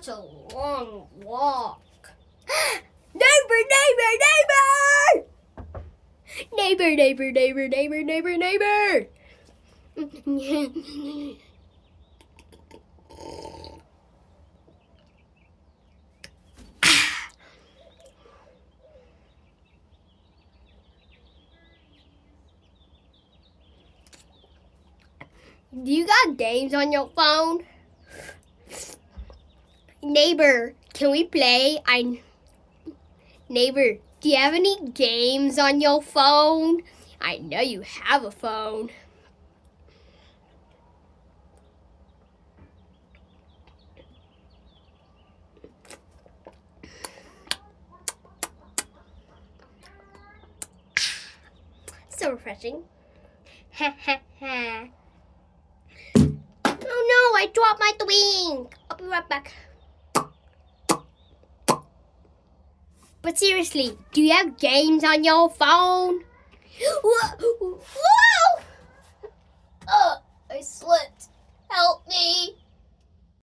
such a long walk. Neighbor, neighbor, neighbor! Neighbor, neighbor, neighbor, neighbor, neighbor, neighbor! Do you got games on your phone? Neighbor, can we play? Neighbor, do you have any games on your phone? I know you have a phone. So refreshing. Ha ha ha. Oh no, I dropped my twink. I'll be right back. But seriously, do you have games on your phone? What?